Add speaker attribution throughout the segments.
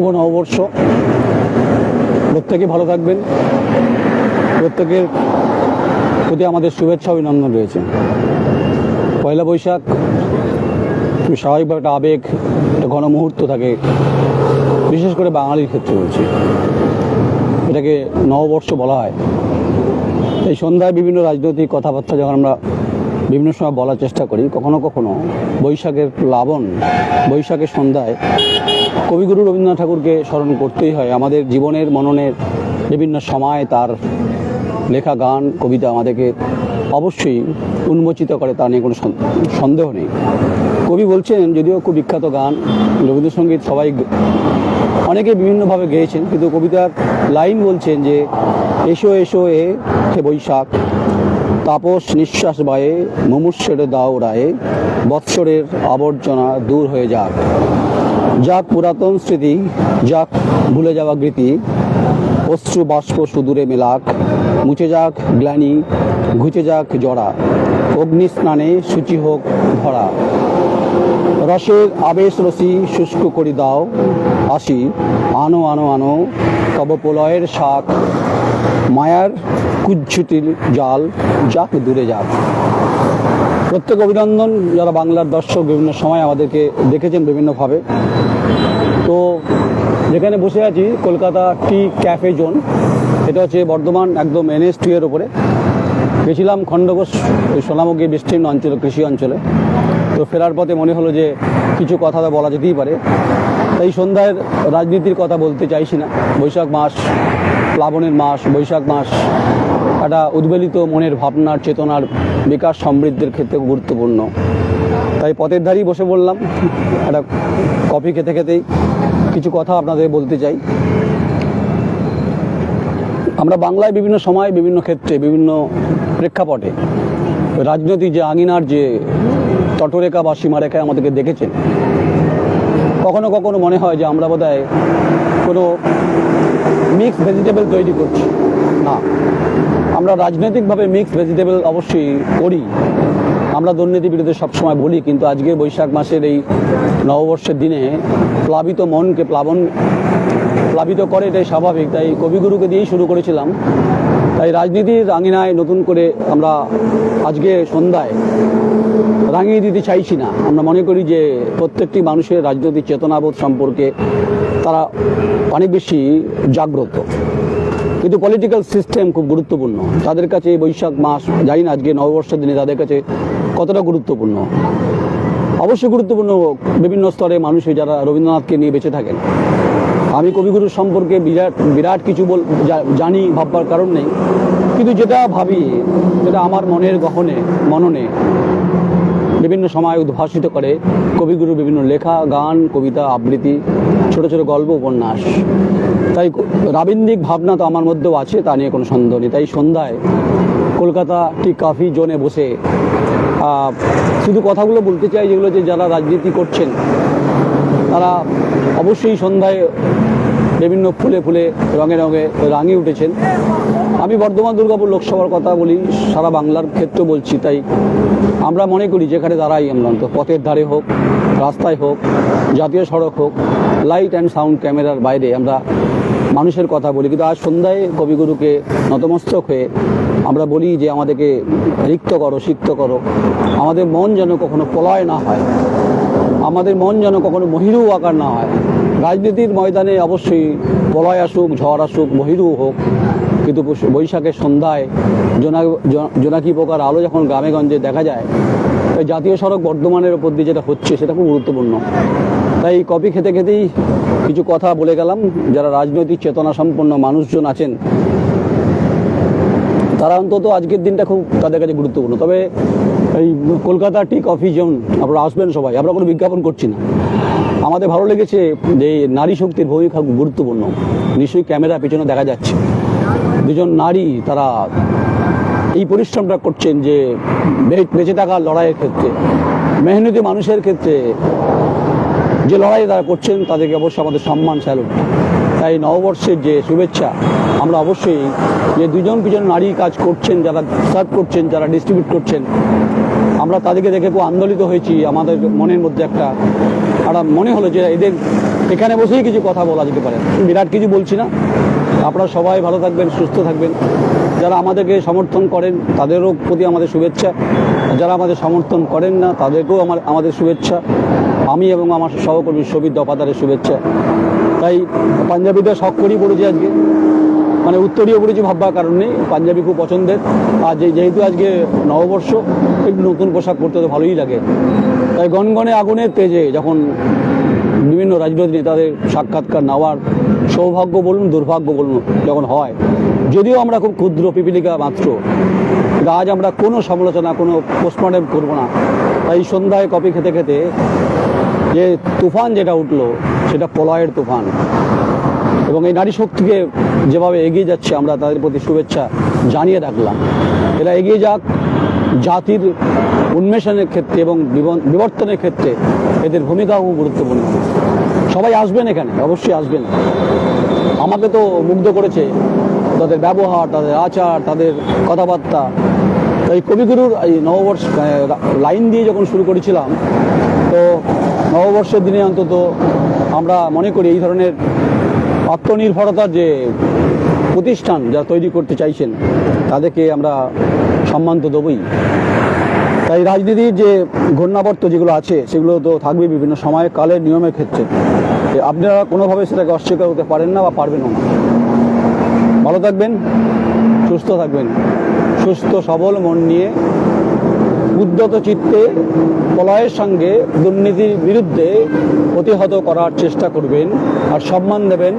Speaker 1: শুভ নববর্ষ। প্রত্যেকে ভালো থাকবেন, প্রত্যেকের প্রতি আমাদের শুভেচ্ছা অভিনন্দন রয়েছে। পয়লা বৈশাখ স্বাভাবিকভাবে একটা আবেগ, একটা ঘন মুহূর্ত থাকে, বিশেষ করে বাঙালির ক্ষেত্রে বলছি, এটাকে নববর্ষ বলা হয়। এই সন্ধ্যায় বিভিন্ন রাজনৈতিক কথাবার্তা যখন আমরা বিভিন্ন সময় বলার চেষ্টা করি, কখনো কখনো বৈশাখের প্লাবন, বৈশাখের সন্ধ্যায় কবিগুরু রবীন্দ্রনাথ ঠাকুরকে স্মরণ করতেই হয়। আমাদের জীবনের মননের বিভিন্ন সময় তার লেখা গান, কবিতা আমাদেরকে অবশ্যই উন্মোচিত করে, তা নিয়ে কোনো সন্দেহ নেই। কবি বলছেন, যদিও খুব বিখ্যাত গান রবীন্দ্রসঙ্গীত সবাই অনেকে বিভিন্নভাবে গেয়েছেন, কিন্তু কবিতার লাইন বলছেন যে এসো এসো এ হে বৈশাখ, তাপস নিঃশ্বাস বায়ে মুমূর্ষের দাও রায়ে, বৎসরের আবর্জনা দূর হয়ে যাক, যাক পুরাতন স্মৃতি, যাক ভুলে যাওয়া গীতি, অশ্রু বাষ্প সুদূরে মেলাক, মুছে যাক গ্লানি, ঘুচে যাক জড়া, অগ্নি স্নানে সূচি হোক ধরা, রসের আবেশ রসি শুষ্ক করি দাও, আসি আনো আনো আনো তব প্রলয়ের শাক, মায়ার কুজ্ঝুটির জাল যাক দূরে যাক। প্রত্যেক অভিনন্দন যারা বাংলার দর্শক বিভিন্ন সময় আমাদেরকে দেখেছেন বিভিন্নভাবে। তো যেখানে বসে আছি কলকাতা টি ক্যাফে জোন, এটা হচ্ছে বর্ধমান একদম NH2 এর ওপরে। গেছিলাম খণ্ডঘোষ সোনামুখী বিস্তীর্ণ অঞ্চলে, কৃষি অঞ্চলে। তো ফেরার পথে মনে হলো যে কিছু কথা বলা যেতেই পারে। এই সন্ধ্যায় রাজনীতির কথা বলতে চাইছি না। বৈশাখ মাস, প্লাবনের মাস, বৈশাখ মাস একটা উদ্বেলিত মনের ভাবনার, চেতনার বিকাশ সমৃদ্ধির ক্ষেত্রে গুরুত্বপূর্ণ। তাই পথের ধারেই বসে বললাম, একটা কফি খেতে খেতেই কিছু কথা আপনাদের বলতে চাই। আমরা বাংলায় বিভিন্ন সময়, বিভিন্ন ক্ষেত্রে, বিভিন্ন প্রেক্ষাপটে রাজনৈতিক যে আঙিনার যে তটরেখা বা সীমারেখায় আমাদেরকে দেখেছেন, কখনো কখনো মনে হয় যে আমরা বোধহয় কোনো মিক্সড ভেজিটেবল তৈরি করছি। না, আমরা রাজনৈতিকভাবে মিক্সড ভেজিটেবল অবশ্যই করি। আমরা দুর্নীতির বিরুদ্ধে সবসময় বলি, কিন্তু আজকে বৈশাখ মাসের এই নববর্ষের দিনে প্লাবিত মনকে প্লাবিত করে, এটাই স্বাভাবিক। তাই কবিগুরুকে দিয়েই শুরু করেছিলাম। তাই রাজনীতির আঙিনায় নতুন করে আমরা আজকে সন্ধ্যায় রাঙিয়ে দিতে চাইছি না। আমরা মনে করি যে প্রত্যেকটি মানুষের রাজনৈতিক চেতনাবোধ সম্পর্কে তারা অনেক বেশি জাগ্রত, কিন্তু পলিটিক্যাল সিস্টেম খুব গুরুত্বপূর্ণ তাদের কাছে। এই বৈশাখ মাস, জানি না আজকে নববর্ষের দিনে তাদের কাছে কতটা গুরুত্বপূর্ণ। অবশ্যই গুরুত্বপূর্ণ বিভিন্ন স্তরে মানুষে যারা রবীন্দ্রনাথকে নিয়ে বেঁচে থাকেন। আমি কবিগুরুর সম্পর্কে বিরাট কিছু জানি, ভাববার কারণ নেই, কিন্তু যেটা ভাবি, যেটা আমার মনের গহনে মননে বিভিন্ন সময় উদ্ভাসিত করে কবিগুরু বিভিন্ন লেখা, গান, কবিতা, আবৃত্তি, ছোট ছোট গল্প, উপন্যাস। তাই রাবীন্দ্রিক ভাবনা তো আমার মধ্যেও আছে, তা নিয়ে কোনো সন্দেহ নেই। তাই সন্ধ্যায় কলকাতা টি কফি জোনে বসে শুধু কথাগুলো বলতে চাই, যেগুলো যে যারা রাজনীতি করছেন তারা অবশ্যই সন্ধ্যায় বিভিন্ন ফুলে ফুলে, রঙে রঙে রাঙিয়ে উঠেছেন। আমি বর্ধমান দুর্গাপুর লোকসভার কথা বলি, সারা বাংলার ক্ষেত্রে বলছি। তাই আমরা মনে করি যেখানে দাঁড়াই আমরা, তো পথের ধারে হোক, রাস্তায় হোক, জাতীয় সড়ক হোক, লাইট অ্যান্ড সাউন্ড ক্যামেরার বাইরে আমরা মানুষের কথা বলি। কিন্তু আজ সন্ধ্যায় কবিগুরুকে নতমস্তক হয়ে আমরা বলি যে আমাদেরকে রিক্ত করো, সিক্ত করো। আমাদের মন যেন কখনো প্রলয় না হয়, আমাদের মন যেন কখনো মহিরু আকার না হয়। রাজনীতির ময়দানে অবশ্যই প্রলয় আসুক, ঝড় আসুক, মহিরু হোক, কিন্তু বৈশাখের সন্ধ্যায় জোনাকি পোকার আলো যখন গ্রামে গঞ্জে দেখা যায়, তাই জাতীয় সড়ক বর্ধমানের ওপর দিয়ে যেটা হচ্ছে সেটা খুব গুরুত্বপূর্ণ। তাই কফি খেতে খেতেই কিছু কথা বলে গেলাম। যারা রাজনৈতিক চেতনা সম্পন্ন মানুষজন আছেন তারা অন্তত আজকের দিনটা খুব তাদের কাছে গুরুত্বপূর্ণ। তবে এই কলকাতা টি কফি জোন আপনারা আসবেন সবাই, আমরা কোনো বিজ্ঞাপন করছি না। আমাদের ভালো লেগেছে যে নারী শক্তির ভূমিকা গুরুত্বপূর্ণ। নিশ্চয়ই ক্যামেরা পেছনে দেখা যাচ্ছে দুজন নারী, তারা এই পরিশ্রমটা করছেন যে বেঁচে থাকার লড়াইয়ের ক্ষেত্রে, মেহনতি মানুষের ক্ষেত্রে যে লড়াই তারা করছেন, তাদেরকে অবশ্যই আমাদের সম্মান, স্যালুট। তাই নববর্ষের যে শুভেচ্ছা, আমরা অবশ্যই যে দুজন নারী কাজ করছেন, যারা সার্ভ করছেন, যারা ডিস্ট্রিবিউট করছেন, আমরা তাদেরকে দেখে খুব আন্দোলিত হয়েছি। আমাদের মনের মধ্যে একটা মনে হলো যে এদের এখানে বসেই কিছু কথা বলা যেতে পারে। বিরাট কিছু বলছি না, আপনারা সবাই ভালো থাকবেন, সুস্থ থাকবেন। যারা আমাদেরকে সমর্থন করেন তাদেরও প্রতি আমাদের শুভেচ্ছা, যারা আমাদের সমর্থন করেন না তাদেরকেও আমাদের শুভেচ্ছা, আমি এবং আমার সহকর্মী শোভিত দফাদারের শুভেচ্ছা। তাই পাঞ্জাবিটা শখ করেই পড়েছি আজকে, মানে উত্তরীয় পড়েছি ভাববার কারণ নেই, পাঞ্জাবি খুব পছন্দের। আর যেহেতু আজকে নববর্ষ, একটু নতুন পোশাক পরতে তো ভালোই লাগে। তাই গনগনে আগুনের তেজে যখন বিভিন্ন রাজনৈতিক নেতাদের সাক্ষাৎকার নেওয়ার সৌভাগ্য বলুন দুর্ভাগ্য বলুন যখন হয়, যদিও আমরা খুব ক্ষুদ্র পিপিলিকা মাত্র, কিন্তু আজ আমরা কোনো সমালোচনা কোনো পোস্টমর্টেম করবো না। তাই সন্ধ্যায় কফি খেতে খেতে যে তুফান যেটা উঠলো সেটা প্রলয়ের তুফান, এবং এই নারী শক্তিকে যেভাবে এগিয়ে যাচ্ছে আমরা তাদের প্রতি শুভেচ্ছা জানিয়ে রাখলাম। এরা এগিয়ে যাক, জাতির উন্মেষণের ক্ষেত্রে এবং বিবর্তনের ক্ষেত্রে এদের ভূমিকাও গুরুত্বপূর্ণ। সবাই আসবেন এখানে, অবশ্যই আসবেন। আমাকে তো মুগ্ধ করেছে তাদের ব্যবহার, তাদের আচার, তাদের কথাবার্তা। এই কবিগুরুর এই নববর্ষ লাইন দিয়ে যখন শুরু করেছিলাম, তো নববর্ষের দিনে অন্তত আমরা মনে করি এই ধরনের আত্মনির্ভরতার যে প্রতিষ্ঠান যারা তৈরি করতে চাইছেন তাদেরকে আমরা সম্মান তো দেবই। তাই রাজনীতির যে ঘূর্ণাবর্ত যেগুলো আছে সেগুলো তো থাকবে বিভিন্ন সময় কালের নিয়মের ক্ষেত্রে, আপনারা কোনোভাবে সেটাকে অস্বীকার করতে পারেন না বা পারবেনও না। ভালো থাকবেন, সুস্থ থাকবেন, সুস্থ সবল মন নিয়ে উদ্যত চিত্তে প্রলয়ের সঙ্গে দুর্নীতির বিরুদ্ধে প্রতিহত করার চেষ্টা করবেন, আর সম্মান দেবেন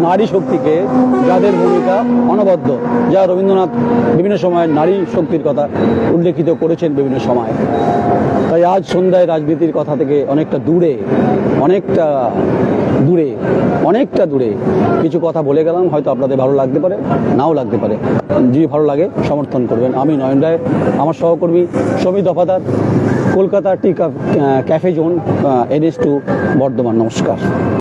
Speaker 1: নারী শক্তিকে, যাদের ভূমিকা অনবদ্য, যা রবীন্দ্রনাথ বিভিন্ন সময় নারী শক্তির কথা উল্লেখিত করেছেন বিভিন্ন সময়। তাই আজ সন্ধ্যায় রাজনীতির কথা থেকে অনেকটা দূরে কিছু কথা বলে গেলাম। হয়তো আপনাদের ভালো লাগতে পারে, নাও লাগতে পারে। যদি ভালো লাগে সমর্থন করবেন। আমি নয়ন রায়, আমার সহকর্মী শোভিত দফাদার, কলকাতা টি ক্যাফে জোন, NS2 বর্ধমান। নমস্কার।